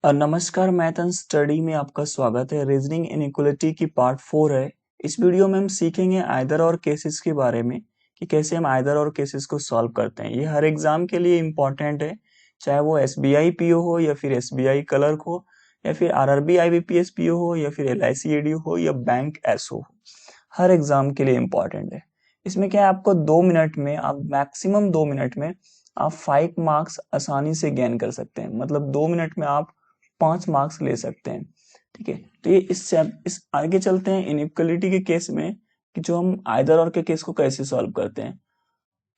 नमस्कार, math and study में आपका स्वागत है। रीजनिंग इनइक्वालिटी की पार्ट 4 है। इस वीडियो में हम सीखेंगे आइदर और केसेस के बारे में कि कैसे हम आइदर और केसेस को सॉल्व करते हैं। ये हर एग्जाम के लिए इम्पोर्टेंट है, चाहे वो एसबीआई पीओ हो या फिर एसबीआई क्लर्क हो या फिर आरआरबी आईबीपीएस पीओ हो या फिर एलआईसी एडीओ हो या बैंक एसओ हो। हर एग्जाम के लिए इम्पोर्टेंट है। इसमें क्या है, आपको 2 मिनट में, आप मैक्सिमम 2 मिनट में आप 5 मार्क्स आसानी से गेन कर सकते हैं। मतलब 2 मिनट में आप 5 मार्क्स ले सकते हैं। ठीक है, तो ये इस आगे चलते हैं इनइक्वालिटी के केस में कि जो हम आइदर और के केस को कैसे सॉल्व करते हैं।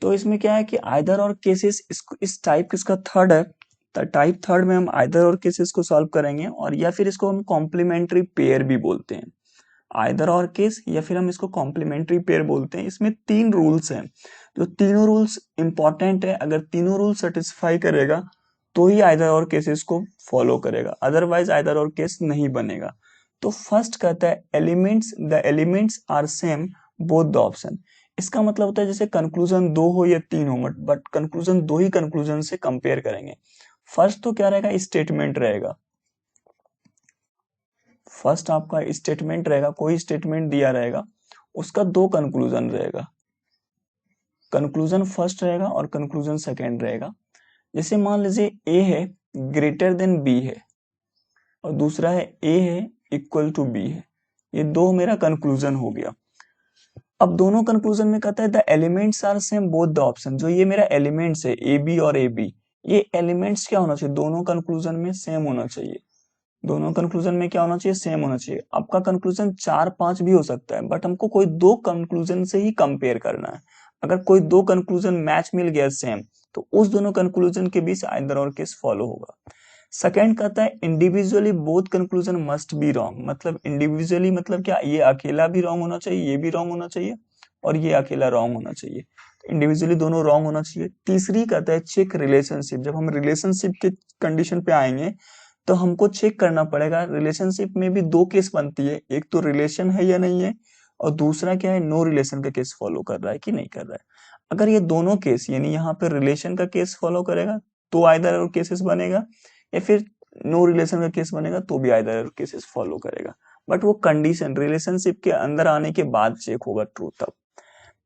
तो इसमें क्या है कि आइदर और केसेस इस टाइप इसका थर्ड है। टाइप थर्ड में हम आइदर और केसेस को सॉल्व करेंगे, और या फिर इसको हम कॉम्प्लीमेंट्री पेयर भी बोलते हैं। आइदर और केस या फिर हम इसको कॉम्प्लीमेंट्री पेयर बोलते हैं। इसमें 3 रूल्स हैं, जो तीनों रूल्स इंपॉर्टेंट है। अगर तीनों रूल सेटिस्फाई करेगा तो ही आइदर और केसेस को फॉलो करेगा, अदरवाइज आइदर और केस नहीं बनेगा। तो फर्स्ट कहता है the elements are same both the option. इसका मतलब होता है जैसे कंक्लूजन 2 हो या 3 हो, बट कंक्लूजन 2 ही कंक्लूजन से कंपेयर करेंगे। फर्स्ट तो क्या रहेगा, स्टेटमेंट रहेगा। फर्स्ट आपका स्टेटमेंट रहेगा, कोई स्टेटमेंट दिया रहेगा, उसका 2 कंक्लूजन रहेगा। कंक्लूजन फर्स्ट रहेगा और कंक्लूजन सेकेंड रहेगा। जैसे मान लीजिए ए है ग्रेटर देन बी है, और दूसरा है ए है इक्वल टू बी है। ये 2 मेरा कंक्लूजन हो गया। अब दोनों कंक्लूजन में कहता है the elements are same both the option. जो ये मेरा एलिमेंट्स है ए बी और ए बी, ये एलिमेंट्स क्या होना चाहिए, दोनों कंक्लूजन में सेम होना चाहिए। दोनों कंक्लूजन में क्या होना चाहिए, सेम होना चाहिए। आपका कंक्लूजन 4-5 भी हो सकता है, बट हमको कोई 2 कंक्लूजन से ही कंपेयर करना है। अगर कोई 2 कंक्लूजन मैच मिल गया सेम, तो उस दोनों कंक्लूजन के बीच आइदर और केस फॉलो होगा। सेकंड कहता है individually both conclusion must be wrong. मतलब इंडिविजुअली मतलब क्या, ये अकेला भी रॉन्ग होना चाहिए, ये भी रॉन्ग होना चाहिए, और ये अकेला रॉन्ग होना चाहिए। इंडिविजुअली दोनों रॉन्ग होना चाहिए। तीसरी कहता है चेक रिलेशनशिप। जब हम रिलेशनशिप के कंडीशन पे आएंगे तो हमको चेक करना पड़ेगा। रिलेशनशिप में भी 2 केस बनती है, एक तो रिलेशन है या नहीं है, और दूसरा क्या है, नो रिलेशन का केस फॉलो कर रहा है कि नहीं कर रहा है। अगर ये दोनों केस, यानी यहाँ पे रिलेशन का केस फॉलो करेगा तो आइदर और केसेस बनेगा, या फिर नो रिलेशन का केस बनेगा तो भी आइदर और केसेस फॉलो करेगा। बट वो कंडीशन रिलेशनशिप के अंदर आने के बाद चेक होगा ट्रू तब।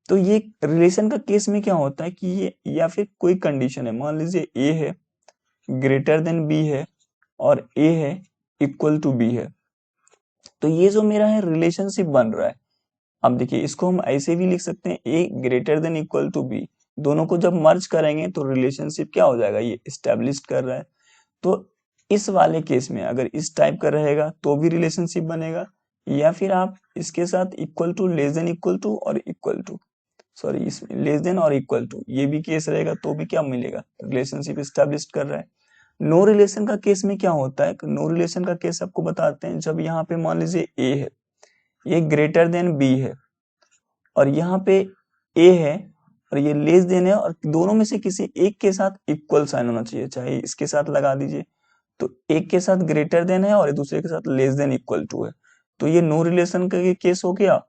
तो ये रिलेशन का केस में क्या होता है कि ये या फिर कोई कंडीशन है, मान लीजिए ए है ग्रेटर देन बी है और ए है इक्वल टू बी है, तो ये जो मेरा है रिलेशनशिप बन रहा है। अब देखिए, इसको हम ऐसे भी लिख सकते हैं A greater than equal to B. दोनों को जब मर्ज करेंगे तो रिलेशनशिप क्या हो जाएगा, ये स्टेब्लिश कर रहा है। तो इस वाले केस में अगर इस टाइप का रहेगा तो भी रिलेशनशिप बनेगा, या फिर आप इसके साथ equal to, less than equal to और इक्वल टू, सॉरी इसमें लेस देन और इक्वल टू, ये भी केस रहेगा तो भी क्या मिलेगा, रिलेशनशिप स्टैब्लिश कर रहा है। नो रिलेशन का केस में क्या होता है, नो रिलेशन का केस आपको बताते हैं। जब यहाँ पे मान लीजिए ए है, ये ग्रेटर देन बी है, और यहाँ पे ए है और ये लेस देन है, और दोनों में से किसी एक के साथ इक्वल साइन होना चाहिए, चाहे इसके साथ लगा दीजिए। तो एक के साथ ग्रेटर देन है और दूसरे के साथ लेस देन इक्वल टू है, तो ये नो रिलेशन का ये केस हो गया।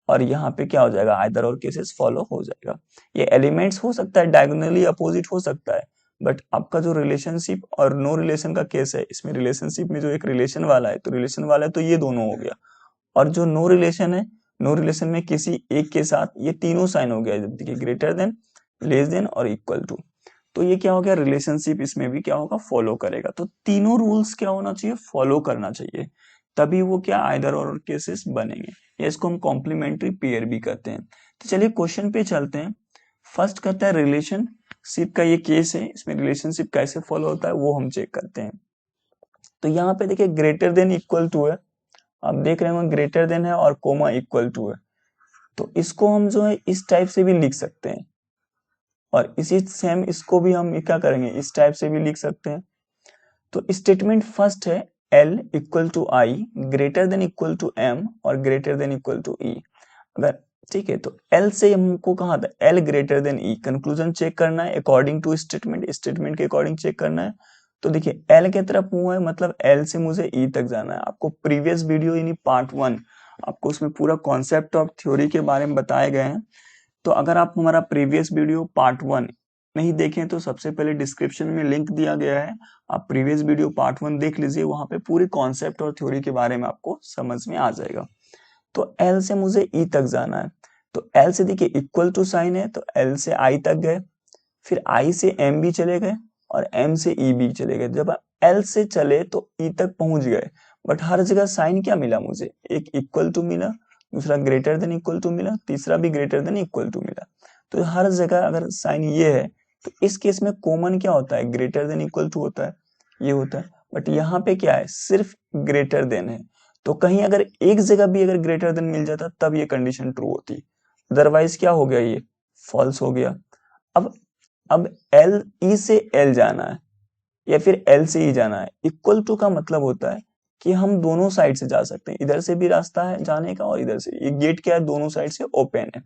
और यहाँ पे क्या हो जाएगा, आइदर और केसेस फॉलो हो जाएगा। ये एलिमेंट्स हो सकता है, डायगोनली अपोजिट हो सकता है, बट आपका जो रिलेशनशिप और नो रिलेशन का केस है, इसमें रिलेशनशिप में जो एक रिलेशन वाला है, तो रिलेशन वाला है तो ये दोनों हो गया। और जो नो रिलेशन है, नो रिलेशन में किसी एक के साथ ये तीनों साइन हो गया, देखिए ग्रेटर देन, लेस देन और इक्वल टू। तो ये क्या हो गया, रिलेशनशिप इसमें भी क्या होगा, फॉलो करेगा। तो तीनों रूल्स क्या होना चाहिए, फॉलो करना चाहिए, तभी वो क्या आइदर और केसेस बनेंगे। या इसको हम कॉम्प्लीमेंट्री पेयर भी कहते हैं। तो चलिए क्वेश्चन पे चलते हैं। फर्स्ट कहता है रिलेशनशिप का ये केस है, इसमें रिलेशनशिप कैसे फॉलो होता है वो हम चेक करते हैं। तो यहाँ पे देखिए ग्रेटर देन इक्वल टू है, आप देख रहे होंगे ग्रेटर देन है और कोमा इक्वल टू है, तो इसको हम जो है इस टाइप से भी लिख सकते हैं, और इसी सेम इसको भी हम क्या करेंगे, इस टाइप से भी लिख सकते हैं। तो स्टेटमेंट फर्स्ट है L equal to I greater than equal to M और greater than equal to E। अगर ठीक है, तो L से हमको कहा था L greater than E, conclusion check करना है अकॉर्डिंग टू स्टेटमेंट, स्टेटमेंट के अकॉर्डिंग चेक करना है। तो देखिए L के तरफ मुंह है, मतलब L से मुझे E तक जाना है। आपको प्रीवियस वीडियो यानी पार्ट 1, आपको उसमें पूरा कॉन्सेप्ट ऑफ थ्योरी के बारे में बताए गए हैं। तो अगर आप हमारा प्रीवियस वीडियो पार्ट 1 नहीं देखें तो सबसे पहले डिस्क्रिप्शन में लिंक दिया गया है, आप प्रीवियस वीडियो पार्ट 1 देख लीजिए, वहां पे पूरे कॉन्सेप्ट और थ्योरी के बारे में आपको समझ में आ जाएगा। तो L से मुझे E तक जाना है, तो L से देखिए इक्वल टू साइन है, तो L से I तक गए, फिर I से M भी चले गए और M से E भी चले गए। जब L से चले तो E तक पहुंच गए, बट हर जगह साइन क्या मिला मुझे, एक इक्वल टू मिला, दूसरा ग्रेटर देन इक्वल टू मिला, तीसरा भी ग्रेटर देन इक्वल टू मिला। तो हर जगह अगर साइन ये है तो इस केस में कॉमन क्या होता है, ग्रेटर देन इक्वल टू होता है, ये होता है। बट यहाँ पे क्या है, सिर्फ ग्रेटर देन है, तो कहीं अगर एक जगह भी अगर ग्रेटर देन मिल जाता तब ये कंडीशन ट्रू होती, अदरवाइज क्या हो गया, ये फॉल्स हो गया। अब एल ई से एल जाना है या फिर एल से ई जाना है, इक्वल टू का मतलब होता है कि हम दोनों साइड से जा सकते हैं, इधर से भी रास्ता है जाने का और इधर से, ये गेट क्या है, दोनों साइड से ओपन है।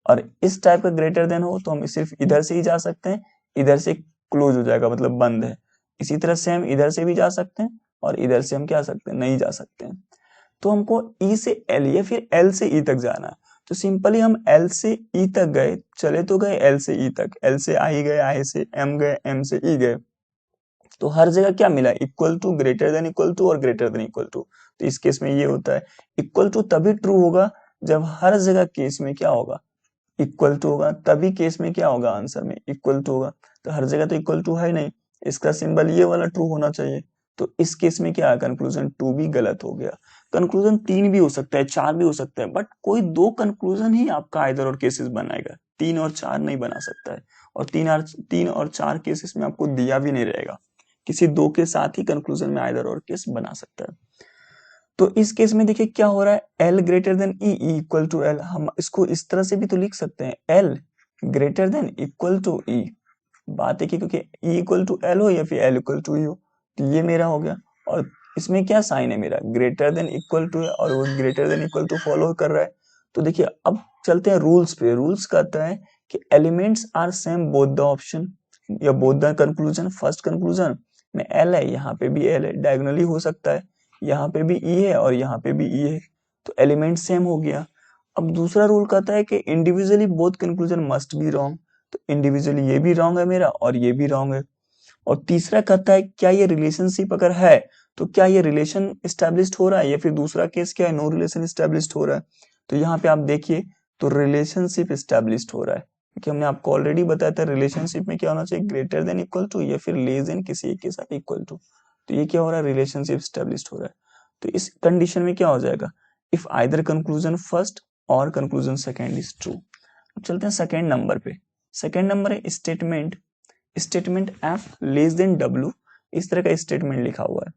और इस टाइप का ग्रेटर देन हो तो हम सिर्फ इधर से ही जा सकते हैं, इधर से क्लोज हो जाएगा मतलब बंद है। इसी तरह से हम इधर से भी जा सकते हैं और इधर से हम क्या सकते हैं, नहीं जा सकते हैं। तो हमको ई से एल या फिर एल से ई तक जाना है, तो सिंपली हम एल से ई तक गए, चले तो गए एल से ई तक, एल से आई गए, आई से एम गए, एम से ई गए, तो हर जगह क्या मिला, equal to, greater than equal to और ग्रेटर देन इक्वल टू। तो इस केस में ये होता है, इक्वल टू तभी ट्रू होगा जब हर जगह केस में क्या होगा, इक्वल टू होगा, तभी केस में क्या होगा, आंसर में इक्वल टू होगा। तो हर जगह तो इक्वल टू है नहीं, इसका सिंबल ये वाला ट्रू होना चाहिए। तो इस केस में क्या है, कंक्लूजन 2 भी गलत हो गया। कंक्लूजन 3 भी हो सकता है, 4 भी हो सकता है, बट कोई 2 कंक्लूजन ही आपका आइदर और केसेस बनाएगा, 3 और 4 नहीं बना सकता है। और 3 और 4 केसेस में आपको दिया भी नहीं रहेगा, किसी 2 के साथ ही कंक्लूजन में आइदर और केस बना सकता है। तो इस केस में देखिए क्या हो रहा है, L greater than E, E equal to L, हम इसको इस तरह से भी तो लिख सकते हैं, L greater than equal to E। बात है कि क्योंकि E इक्वल टू L हो या फिर L इक्वल टू E हो, तो ये मेरा हो गया। और इसमें क्या साइन है, मेरा ग्रेटर देन इक्वल टू है और वो greater than equal to follow कर रहा है। तो देखिए अब चलते हैं रूल्स पे। रूल्स कहता है कि elements are same both the option या both the conclusion. First conclusion में L है, यहाँ पे भी L है, डायगोनली हो सकता है, यहाँ पे भी E है और यहाँ पे भी E है, तो एलिमेंट सेम हो गया। अब दूसरा रूल कहता है कि individually both conclusion must be wrong, तो इंडिविजुअली ये भी रॉन्ग है मेरा और ये भी रॉन्ग है। और तीसरा कहता है क्या ये रिलेशनशिप अगर है तो क्या ये रिलेशन एस्टेब्लिश्ड हो रहा है, या फिर दूसरा केस क्या है, नो रिलेशन एस्टेब्लिश्ड हो रहा है। तो यहाँ पे आप देखिए तो रिलेशनशिप एस्टेब्लिश्ड हो रहा है, क्योंकि हमने आपको ऑलरेडी बताया था रिलेशनशिप में क्या होना चाहिए, ग्रेटर देन इक्वल टू या फिर लेस देन किसी एक के साथ इक्वल टू। तो ये क्या हो रहा है, रिलेशनशिप एस्टेब्लिश्ड हो रहा है। तो इस कंडीशन में क्या हो जाएगा, इफ आइदर कंक्लूजन फर्स्ट और कंक्लूजन सेकेंड इज ट्रू। अब चलते हैं सेकेंड नंबर पे। सेकेंड नंबर है statement F less than W, इस तरह का स्टेटमेंट लिखा हुआ है।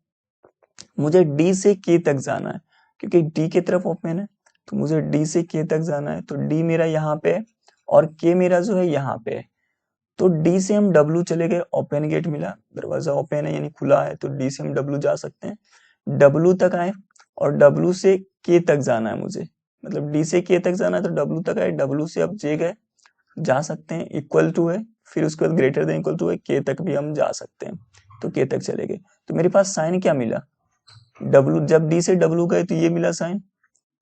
मुझे डी से के तक जाना है, क्योंकि डी की तरफ ओपन है, तो मुझे डी से के तक जाना है। तो डी मेरा यहाँ पे है और के मेरा जो है यहाँ पे है। तो डी से हम डब्ल्यू चले गए, ओपन गेट मिला, दरवाजा ओपन है यानी खुला है, तो डी से हम डब्ल्यू जा सकते हैं। डब्ल्यू तक आए और डब्ल्यू से के तक जाना है मुझे, मतलब डी से के तक जाना है, तो डब्ल्यू तक आए, डब्ल्यू से अब जे गए, जा सकते हैं, इक्वल टू है, फिर उसके बाद ग्रेटर देन इक्वल टू है, के तक भी हम जा सकते हैं, तो के तक चले गए। तो मेरे पास साइन क्या मिला, डब्ल्यू, जब डी से डब्ल्यू गए तो ये मिला साइन,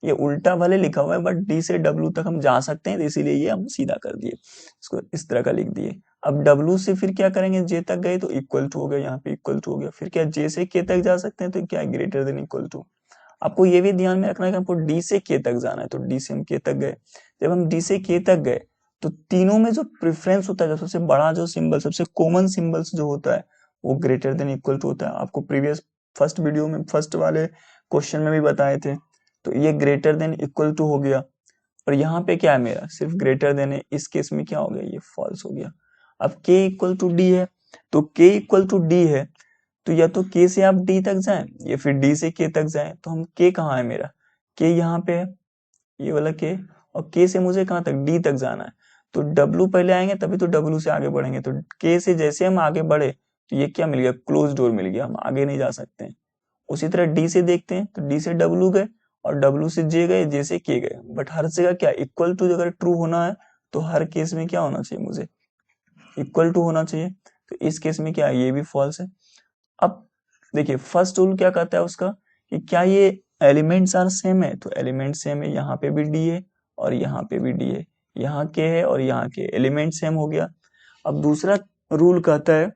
ये उल्टा भले लिखा हुआ है बट डी से डब्ल्यू तक हम जा सकते हैं, तो इसीलिए ये हम सीधा कर दिए, इसको इस तरह का लिख दिए। अब डब्ल्यू से फिर क्या करेंगे, जे तक गए तो इक्वल टू हो गया, यहाँ पे इक्वल टू हो गया, फिर क्या जे से के तक जा सकते हैं, तो क्या ग्रेटर देन इक्वल टू। आपको ये भी ध्यान में रखना है कि हमको डी से के तक जाना है, तो डी से हम के तक गए। जब हम डी से के तक गए तो तीनों में जो प्रेफरेंस होता है, जो सबसे बड़ा जो सिंबल, सबसे कॉमन सिंबल्स जो होता है वो ग्रेटर देन इक्वल टू होता है। आपको प्रीवियस फर्स्ट वीडियो में, फर्स्ट वाले क्वेश्चन में भी बताए थे। तो ये ग्रेटर देन इक्वल टू हो गया, और यहाँ पे क्या है, मेरा सिर्फ ग्रेटर देन है, इस केस में क्या हो गया, ये फॉल्स हो गया। अब k इक्वल टू डी है, तो k इक्वल टू डी है, तो या तो k से आप d तक जाएं या फिर d से k तक जाएं। तो हम k कहाँ है, मेरा k यहाँ पे है, ये वाला k, और k से मुझे कहाँ तक, d तक जाना है। तो w पहले आएंगे तभी तो w से आगे बढ़ेंगे, तो k से जैसे हम आगे बढ़े तो ये क्या मिल गया, क्लोज डोर मिल गया, हम आगे नहीं जा सकते हैं। उसी तरह d से देखते हैं, तो d से w गए और w से j गए, j से k गए, बट हर जगह क्या इक्वल टू अगर ट्रू होना है तो हर केस में क्या होना चाहिए, मुझे इक्वल टू होना चाहिए। तो इस केस में क्या है, ये भी फॉल्स है। अब देखिए फर्स्ट रूल क्या कहता है उसका, कि क्या ये एलिमेंट्स आर सेम है, तो एलिमेंट सेम है, यहाँ पे भी डी है और यहाँ पे भी डी है, यहाँ के है और यहाँ के, एलिमेंट सेम हो गया। अब दूसरा रूल कहता है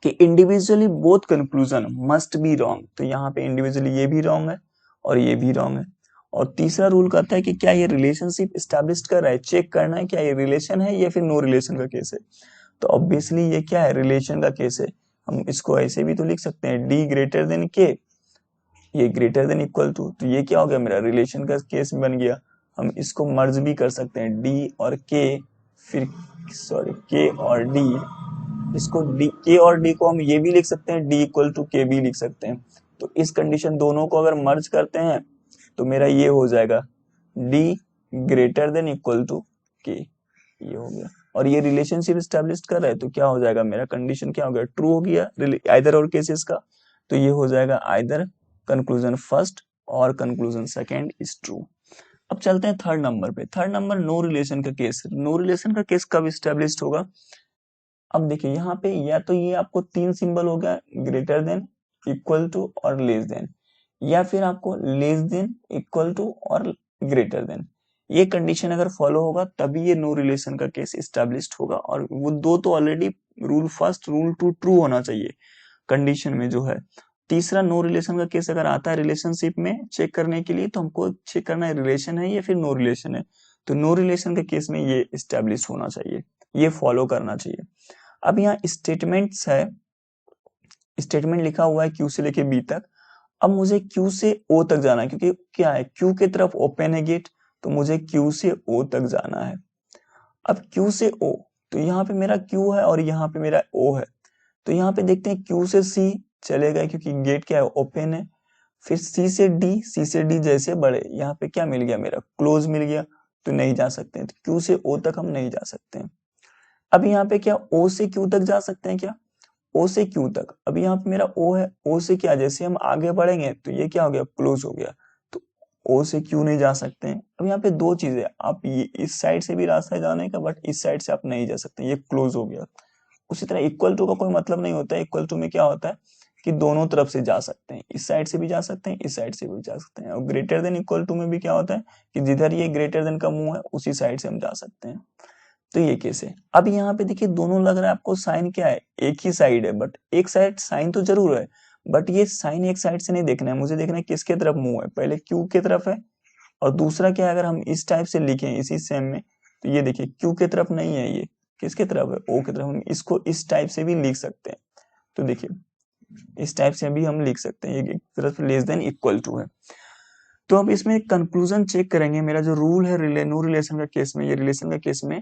कि individually both conclusion must be wrong, तो यहाँ पे इंडिविजुअली ये भी रॉन्ग है और ये भी रॉन्ग है। और तीसरा रूल कहता है कि क्या ये रिलेशनशिप एस्टैब्लिश कर रहा है, चेक करना है क्या ये रिलेशन है या फिर नो रिलेशन का केस है। तो ऑब्वियसली ये क्या है, रिलेशन का केस है। हम इसको ऐसे भी तो लिख सकते हैं डी ग्रेटर देन के, ये ग्रेटर देन इक्वल टू, तो ये क्या हो गया, मेरा रिलेशन का केस बन गया। हम इसको मर्ज भी कर सकते हैं, डी और के, फिर सॉरी के और डी, इसको डी के और डी को हम ये भी लिख सकते हैं, डी इक्वल टू के भी लिख सकते हैं। तो इस कंडीशन दोनों को अगर मर्ज करते हैं तो मेरा ये हो जाएगा D greater than equal to K, ये हो गया। और ये रिलेशनशिप एस्टैब्लिश कर रहा है तो क्या हो जाएगा, मेरा कंडीशन क्या हो गया, ट्रू हो गया आइदर और केसेस का। तो ये हो जाएगा आइदर कंक्लूजन फर्स्ट और कंक्लूजन सेकेंड इज ट्रू। अब चलते हैं थर्ड नंबर पे। थर्ड नंबर नो रिलेशन का केस। नो रिलेशन का केस कब एस्टैब्लिश होगा, अब देखिए यहाँ पे या तो ये आपको तीन सिंबल हो गया, ग्रेटर देन, इक्वल टू और लेस देन, या फिर आपको लेस देन, इक्वल टू और ग्रेटर देन। ये कंडीशन अगर फॉलो होगा तभी ये नो रिलेशन का केस एस्टैब्लिश्ड होगा। और वो दो तो already rule first rule two true होना चाहिए कंडीशन में जो है। तीसरा नो रिलेशन का केस अगर आता है रिलेशनशिप में चेक करने के लिए, तो हमको चेक करना है रिलेशन है या फिर नो रिलेशन है। तो नो रिलेशन के केस में ये एस्टैब्लिश होना चाहिए, ये फॉलो करना चाहिए। अब यहाँ स्टेटमेंट्स है, स्टेटमेंट लिखा हुआ है क्यू से लेके बी तक। अब मुझे क्यू से ओ तक जाना है, क्योंकि क्या है, क्यू की तरफ ओपन है गेट, तो मुझे क्यू से ओ तक जाना है। अब क्यू से ओ, तो यहाँ पे मेरा क्यू है और यहाँ पे मेरा ओ है। तो यहाँ पे देखते हैं क्यू से सी चलेगा क्योंकि गेट क्या है, ओपन है। फिर सी से डी, सी से डी जैसे बढ़े, यहाँ पे क्या मिल गया, मेरा क्लोज मिल गया, तो नहीं जा सकते हैं। तो क्यू से ओ तक हम नहीं जा सकते हैं। अब यहाँ पे क्या ओ से क्यू तक जा सकते हैं क्या, ओ से क्यू तक। अब यहाँ पे मेरा ओ है, ओ से क्या, जैसे हम आगे बढ़ेंगे तो ये क्या हो गया, क्लोज हो गया, तो ओ से क्यू नहीं जा सकते हैं। अब यहाँ पे दो चीजें, आप ये इस साइड से भी रास्ता है जाने का, बट इस साइड से आप नहीं जा सकते, ये क्लोज हो गया। उसी तरह इक्वल टू का कोई मतलब नहीं होता है। इक्वल टू में क्या होता है कि दोनों तरफ से जा सकते हैं, इस साइड से भी जा सकते हैं, इस साइड से भी जा सकते हैं। और ग्रेटर देन इक्वल टू में भी क्या होता है कि जिधर ये ग्रेटर देन का मुंह है उसी साइड से हम जा सकते हैं। तो ये केस है। अब यहाँ पे देखिए दोनों लग रहा है आपको साइन क्या है, एक ही साइड है, बट एक साइड साइन तो जरूर है, बट ये साइन एक साइड से नहीं देखना है, मुझे देखना है किसके तरफ मुंह है, पहले क्यू के तरफ है। और दूसरा क्या है, अगर हम इस टाइप से लिखें इसी सेम में, तो ये देखिए क्यू के तरफ नहीं है, ये किसके तरफ है, ओ की तरफ। हम इसको इस टाइप से भी लिख सकते हैं, तो देखिए इस टाइप से भी हम लिख सकते हैं, ये एक तरफ लेस देन इक्वल टू है। तो अब इसमें कंक्लूजन चेक करेंगे। मेरा जो रूल है नो रिलेशन का केस में, ये रिलेशन का केस में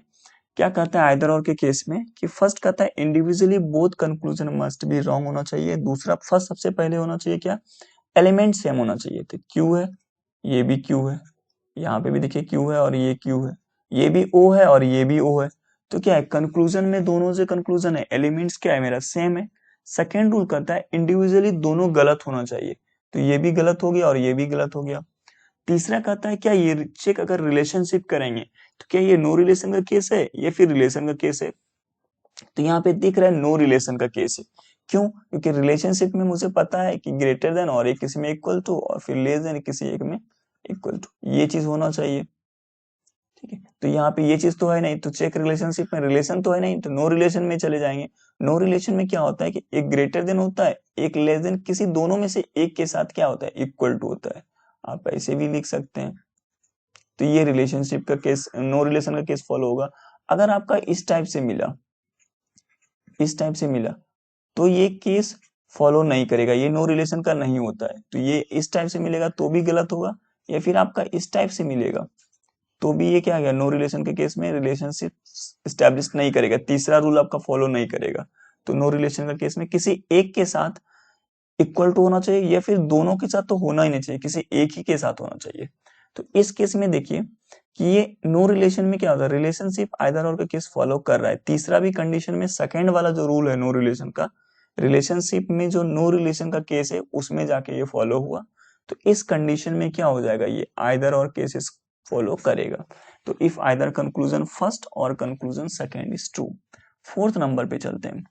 क्या कहता है आइदर और के केस में, कि फर्स्ट कहता है individually both conclusion must be wrong होना चाहिए। दूसरा फर्स्ट सबसे पहले होना चाहिए क्या, एलिमेंट सेम होना चाहिए। तो क्यू है, ये भी क्यू है, यहाँ पे भी देखिए क्यू है और ये क्यू है, ये भी ओ है और ये भी ओ है। तो क्या है, कंक्लूजन में दोनों से कंक्लूजन है, एलिमेंट्स क्या है मेरा सेम है। सेकेंड रूल कहता है इंडिविजुअली दोनों गलत होना चाहिए, तो ये भी गलत हो गया और ये भी गलत हो गया। तीसरा कहता है क्या ये चेक अगर रिलेशनशिप करेंगे तो क्या ये नो रिलेशन का केस है या फिर रिलेशन का केस है। तो यहाँ पे दिख रहा है नो रिलेशन का केस है। क्यों, क्योंकि रिलेशनशिप में मुझे पता है कि ग्रेटर देन और एक किसी में इक्वल टू और फिर लेस देन किसी एक में इक्वल टू, ये चीज होना चाहिए। ठीक है, तो यहाँ पे ये चीज तो है नहीं, तो चेक रिलेशनशिप में रिलेशन तो है नहीं, तो नो रिलेशन में चले जाएंगे। नो रिलेशन में क्या होता है कि एक ग्रेटर देन होता है, एक लेस देन, किसी दोनों में से एक के साथ क्या होता है, इक्वल टू होता है। आप ऐसे भी लिख सकते हैं। तो ये रिलेशनशिप का केस, नो रिलेशन का केस फॉलो होगा। अगर आपका इस टाइप से मिला, इस टाइप से मिला, तो ये केस फॉलो नहीं करेगा, ये नो रिलेशन का नहीं होता है। तो ये इस टाइप से मिलेगा तो भी गलत होगा, या फिर आपका इस टाइप से मिलेगा तो भी ये क्या गया, नो रिलेशन के केस में रिलेशनशिप स्टैब्लिश नहीं करेगा, तीसरा रूल आपका फॉलो नहीं करेगा। तो नो रिलेशन का केस में किसी एक के साथ इक्वल टू होना चाहिए, या फिर दोनों के साथ तो होना ही नहीं चाहिए, किसी एक ही के साथ होना चाहिए। तो इस केस में देखिए कि ये नो रिलेशन में क्या होता है, रिलेशनशिप आइदर और का केस फॉलो कर रहा है। तीसरा भी कंडीशन में सेकंड वाला जो रूल है नो रिलेशन का, रिलेशनशिप में जो नो रिलेशन का केस है उसमें जाके ये फॉलो हुआ। तो इस कंडीशन में क्या हो जाएगा, ये आइदर और केसेस फॉलो करेगा। तो इफ आइदर कंक्लूजन फर्स्ट और conclusion second is true. Fourth number पे चलते हैं।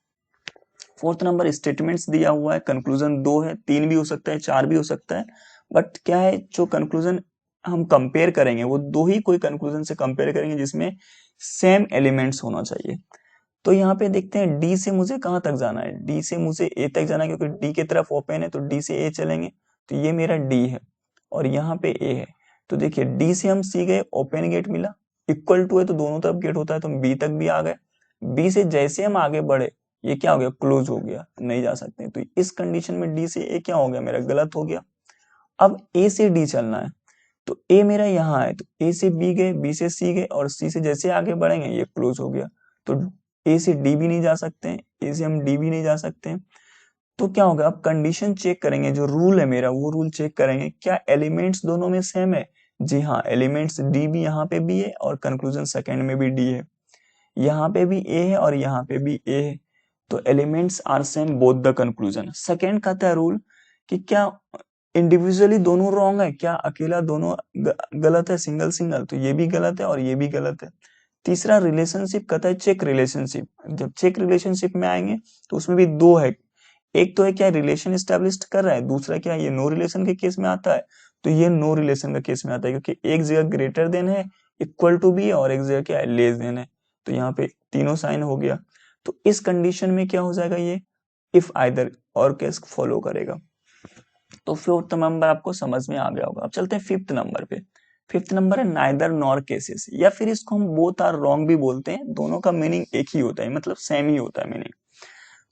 फोर्थ नंबर स्टेटमेंट्स दिया हुआ है, कंक्लूजन दो है, तीन भी हो सकता है, चार भी हो सकता है, बट क्या है जो कंक्लूजन हम कंपेयर करेंगे वो दो ही कोई कंक्लूजन से कंपेयर करेंगे जिसमें सेम एलिमेंट्स होना चाहिए। तो यहाँ पे देखते हैं डी से मुझे कहाँ तक जाना है, डी से मुझे ए तक जाना है, क्योंकि डी की तरफ ओपन है तो डी से ए चलेंगे, तो ये मेरा डी है और यहाँ पे ए है। तो देखिए डी से हम सी गए, ओपन गेट मिला, इक्वल टू है तो दोनों तरफ गेट होता है, तो हम बी तक भी आ गए। बी से जैसे हम आगे बढ़े ये क्या हो गया, क्लोज हो गया, नहीं जा सकते। तो इस कंडीशन में डी से ए क्या हो गया, मेरा गलत हो गया। अब ए से डी चलना है, तो ए मेरा यहाँ है, तो ए से बी गए, बी से सी गए, और सी से जैसे आगे बढ़ेंगे ये क्लोज हो गया, तो ए से डी भी नहीं जा सकते हैं, ए से हम डी भी नहीं जा सकते हैं। तो क्या होगा, अब कंडीशन चेक करेंगे, जो रूल है मेरा वो रूल चेक करेंगे, क्या एलिमेंट्स दोनों में सेम है। जी हाँ, एलिमेंट्स डी भी यहाँ पे भी है और कंक्लूजन सेकंड में भी डी है, यहाँ पे भी ए है और यहाँ पे भी ए है, तो elements are same both the conclusion. Second कहता है रूल कि क्या इंडिविजुअली दोनों रॉन्ग है, क्या अकेला दोनों गलत है, सिंगल सिंगल, तो ये भी गलत है और ये भी गलत है। तीसरा रिलेशनशिप कहता है चेक रिलेशनशिप। जब चेक रिलेशनशिप में आएंगे तो उसमें भी दो है, एक तो है क्या रिलेशन स्टैब्लिश कर रहा है, दूसरा क्या ये नो रिलेशन के केस में आता है, तो ये नो रिलेशन का केस में आता है, क्योंकि एक जगह ग्रेटर देन है, इक्वल टू भी है, और एक जगह क्या है लेस देन है, तो यहाँ पे तीनों साइन हो गया। तो इस कंडीशन में क्या हो जाएगा, ये इफ आइदर और केस फॉलो करेगा। तो फोर्थ नंबर आपको समझ में आ गया होगा। अब चलते हैं फिफ्थ नंबर पे। फिफ्थ नंबर है नाइदर नॉर केसेस, या फिर इसको हम बोथ आर रॉन्ग भी बोलते हैं, दोनों का मीनिंग एक ही होता है, मतलब सेम ही होता है मीनिंग।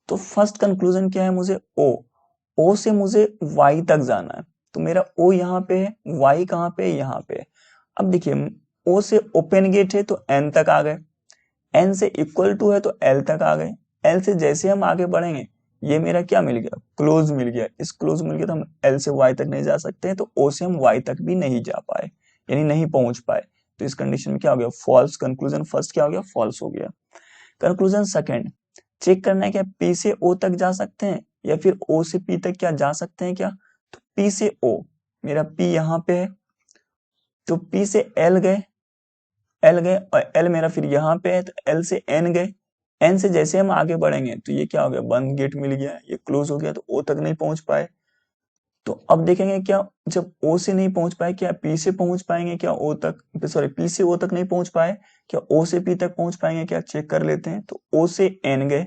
तो फर्स्ट कंक्लूजन क्या है, मुझे ओ से मुझे वाई तक जाना है, तो मेरा ओ यहाँ पे है, वाई कहाँ पे है, यहाँ पे है। अब देखिए ओ से ओपन गेट है तो एन तक आ गए, एन से इक्वल टू है तो एल तक आ गए, एल से जैसे हम आगे बढ़ेंगे ये मेरा क्या मिल गया, क्लोज मिल गया। इस क्लोज मिल गया तो हम एल से वाई तक नहीं जा सकते हैं, तो ओ से हम वाई तक भी नहीं जा पाए, यानी नहीं पहुंच पाए। तो इस कंडीशन में क्या हो गया, फॉल्स। कंक्लूजन फर्स्ट क्या हो गया, फॉल्स हो गया। कंक्लूजन सेकंड, चेक करना है क्या पी से ओ तक जा सकते हैं या फिर ओ से पी तक क्या जा सकते हैं क्या। तो पी से ओ, मेरा पी यहाँ पे है, तो पी से एल गए, एल गए और एल मेरा फिर यहाँ पे है, तो एल से एन गए, एन से जैसे हम आगे बढ़ेंगे तो ये क्या हो गया, बंद गेट मिल गया, ये क्लोज हो गया, तो ओ तक नहीं पहुंच पाए। तो अब देखेंगे क्या, जब ओ से नहीं पहुंच पाए क्या पी से पहुंच पाएंगे क्या ओ तक, सॉरी पी से ओ तक नहीं पहुंच पाए, क्या ओ से पी तक पहुंच पाएंगे क्या, चेक कर लेते हैं। तो ओ से एन गए,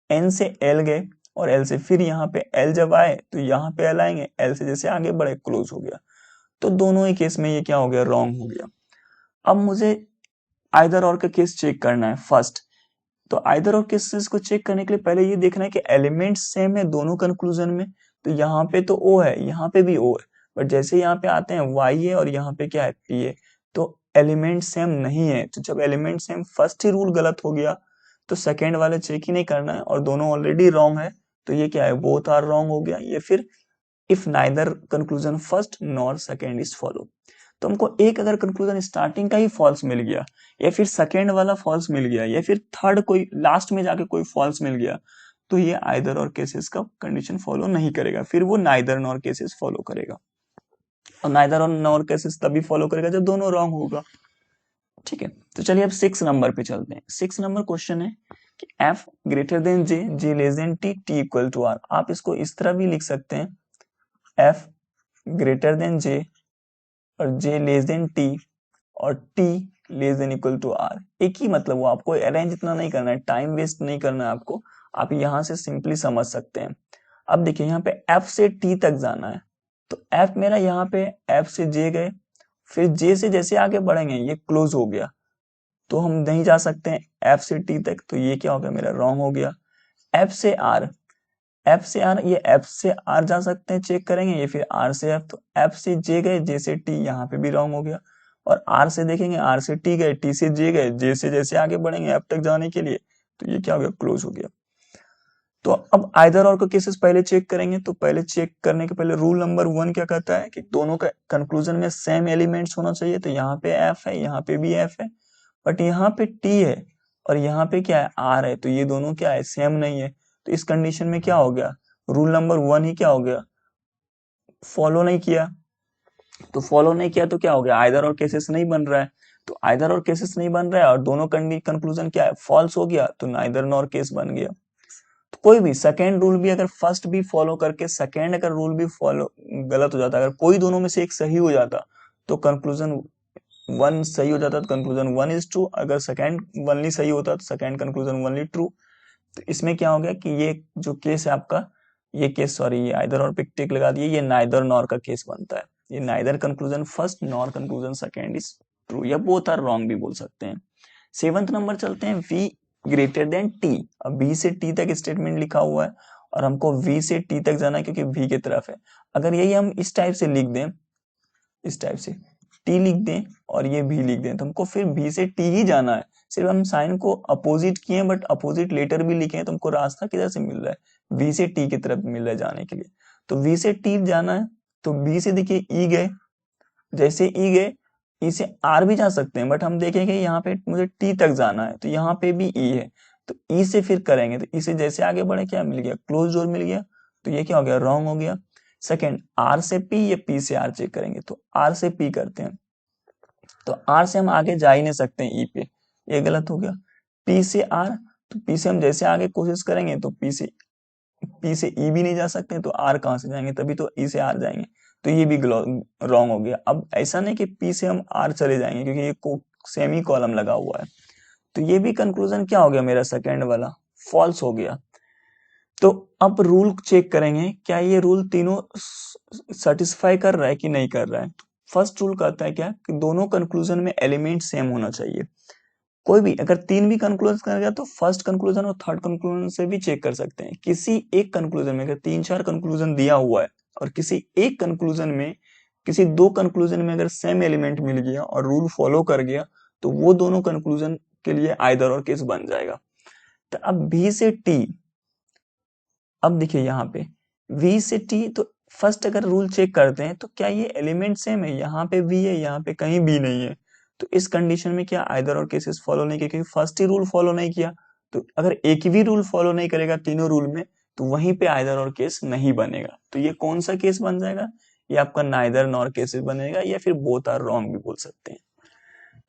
एन से एल गए, और एल से फिर यहाँ पे एल जब आए तो यहाँ पे एल आएंगे, एल से जैसे आगे बढ़े क्लोज हो गया। तो दोनों ही केस में ये क्या हो गया, रॉन्ग हो गया। अब मुझे आइदर और का केस चेक करना है फर्स्ट। तो आइदर और केसेस को चेक करने के लिए पहले ये देखना है कि एलिमेंट सेम है दोनों कंक्लूजन में। तो यहाँ पे तो ओ है, यहाँ पे भी ओ है, बट जैसे यहाँ पे आते हैं वाई है और यहाँ पे क्या है पी है, तो एलिमेंट सेम नहीं है। तो जब एलिमेंट सेम, फर्स्ट ही रूल गलत हो गया, तो सेकेंड वाले चेक ही नहीं करना है, और दोनों ऑलरेडी रॉन्ग है, तो ये क्या है, बोथ आर रॉन्ग हो गया। ये फिर if neither conclusion first nor second is follow. तो हमको एक अगर कंक्लूजन स्टार्टिंग का ही फॉल्स मिल गया, या फिर सेकेंड वाला फॉल्स मिल गया, या फिर थर्ड कोई लास्ट में जाके कोई फॉल्स मिल गया, तो ये आइदर और केसेस का कंडीशन फॉलो नहीं करेगा, फिर वो नाइदर नॉर केसेस फॉलो करेगा। और नाइदर और नॉर केसेस तभी फॉलो करेगा जब दोनों रॉन्ग होगा। ठीक है, तो चलिए अब 6 नंबर पे चलते हैं। 6 नंबर क्वेश्चन है कि F greater than J, J less than T, T equal to R. आप इसको इस तरह भी लिख सकते हैं, एफ ग्रेटर देन जे और जे लेस देन टी और T less than equal to R. एक ही मतलब, वो आपको अरेंज इतना नहीं करना है, टाइम वेस्ट नहीं करना है आपको, आप यहां से सिंपली समझ सकते हैं। अब देखिए यहाँ पे एफ से टी तक जाना है, तो एफ मेरा यहाँ पे, एफ से जे गए, फिर जे से जैसे आगे बढ़ेंगे ये क्लोज हो गया, तो हम नहीं जा सकते हैं एफ से टी तक, तो ये क्या हो गया, मेरा रॉन्ग हो गया। एफ से आर, एफ से आर, ये एफ से आर जा सकते हैं, चेक करेंगे, ये फिर आर से एफ, तो एफ से जे गए, जे से टी, यहाँ पे भी रॉन्ग हो गया। और आर से देखेंगे, आर से टी गए, टी से जे गए, जे से जैसे आगे बढ़ेंगे एफ तक जाने के लिए, तो ये क्या हो गया, क्लोज हो गया। तो अब आइदर और का केसेस पहले चेक करेंगे। तो पहले चेक करने के पहले रूल नंबर 1 क्या कहता है कि दोनों का कंक्लूजन में सेम एलिमेंट्स होना चाहिए। तो यहाँ पे एफ है, यहाँ पे भी एफ है, बट यहाँ पे टी है और यहाँ पे क्या है, आर है, तो ये दोनों क्या है, सेम नहीं है। तो इस कंडीशन में क्या हो गया, रूल नंबर 1 ही क्या हो गया, फॉलो नहीं किया। तो फॉलो नहीं किया तो क्या हो गया, आइदर और केसेस नहीं बन रहा है। तो आइदर और केसेस नहीं बन रहा है और दोनों कंक्लूजन क्या है, फॉल्स हो गया, तो नाइदर नॉर केस बन गया। तो कोई भी सेकेंड रूल भी अगर फर्स्ट भी फॉलो करके सेकेंड अगर रूल भी फॉलो गलत हो जाता, अगर कोई दोनों में से एक सही हो जाता, तो कंक्लूजन वन सही हो जाता तो कंक्लूजन वन इज ट्रू, अगर सेकंड वनली सही होता तो सेकंड कंक्लूजन वनली ट्रू। तो इसमें क्या हो गया कि ये जो केस है आपका, ये केस सॉरी ये आइदर और पे टिक लगा दिए, ये नाइदर नॉर का केस बनता है। ये neither conclusion first nor conclusion second is true, या बोथ आर रॉन्ग भी बोल सकते हैं। 7th नंबर चलते हैं, v ग्रेटर देन t। अब b से t तक स्टेटमेंट लिखा हुआ है और हमको v से t तक जाना है क्योंकि v की तरफ है। अगर यही हम इस टाइप से लिख दें, इस टाइप से t लिख दें और ये v लिख दें, तो हमको फिर v से t ही जाना है। सिर्फ हम साइन को अपोजिट किए बट अपोजिट लेटर भी लिखे हैं, तो हमको रास्ता किधर से मिल रहा है, v से t की तरफ मिल रहा है जाने के लिए। तो v से t जाना है, तो b से देखिए e गए, जैसे ई गए ई से आर भी जा सकते हैं, बट हम देखेंगे यहाँ पे मुझे टी तक जाना है तो यहाँ पे भी ई है, तो ई से फिर करेंगे, तो ई से जैसे आगे बढ़े क्या मिल गया, क्लोज डोर मिल गया, तो ये क्या हो गया, रॉन्ग हो गया। सेकंड, आर से पी या पी से आर चेक करेंगे, तो आर से पी करते हैं, तो आर से हम आगे जा ही नहीं सकते ई पे, ये गलत हो गया। पी से आर, तो पी से हम जैसे आगे कोशिश करेंगे तो पी से ई भी नहीं जा सकते, तो आर कहाँ से जाएंगे, तभी तो ई से आर जाएंगे, तो ये भी रॉन्ग हो गया। अब ऐसा नहीं कि पी से हम आर चले जाएंगे क्योंकि ये सेमी कॉलम लगा हुआ है, तो ये भी कंक्लूजन क्या हो गया मेरा, सेकंड वाला फॉल्स हो गया। तो अब रूल चेक करेंगे, क्या ये रूल तीनों सेटिस्फाई कर रहा है कि नहीं कर रहा है। फर्स्ट रूल कहता है क्या कि दोनों कंक्लूजन में एलिमेंट सेम होना चाहिए। कोई भी अगर तीन भी कंक्लूजन कर गया तो फर्स्ट कंक्लूजन और थर्ड कंक्लूजन से भी चेक कर सकते हैं। किसी एक कंक्लूजन में अगर 3-4 कंक्लूजन दिया हुआ है और किसी एक कंक्लूजन में, किसी दो कंक्लूजन में अगर सेम एलिमेंट मिल गया और रूल फॉलो कर गया, तो वो दोनों कंक्लूजन के लिए आइदर और केस बन जाएगा। तो अब बी से टी, अब देखिए यहाँ पे v से t, तो फर्स्ट अगर रूल चेक करते हैं तो क्या ये एलिमेंट सेम है, यहाँ पे v है यहाँ पे कहीं भी नहीं है, तो इस कंडीशन में क्या आइदर और केसेस फॉलो नहीं किया क्योंकि फर्स्ट ही रूल फॉलो नहीं किया। तो अगर एक भी रूल फॉलो नहीं करेगा तीनों रूल में, तो वहीं पे आइदर और केस नहीं बनेगा। तो ये कौन सा केस बन जाएगा, ये आपका नाइदर नॉर केसेस बनेगा, या फिर बोथ आर रॉन्ग भी बोल सकते हैं।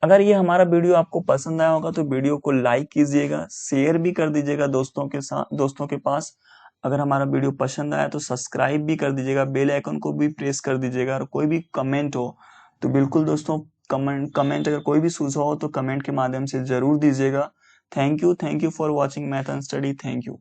अगर ये हमारा वीडियो आपको पसंद आया होगा तो वीडियो को लाइक कीजिएगा, शेयर भी कर दीजिएगा दोस्तों के साथ, दोस्तों के पास। अगर हमारा वीडियो पसंद आया तो सब्सक्राइब भी कर दीजिएगा, बेल आइकन को भी प्रेस कर दीजिएगा, और कोई भी कमेंट हो तो बिल्कुल दोस्तों कमेंट अगर कोई भी सुझाव हो तो कमेंट के माध्यम से जरूर दीजिएगा। Thank you for watching math and study, thank you.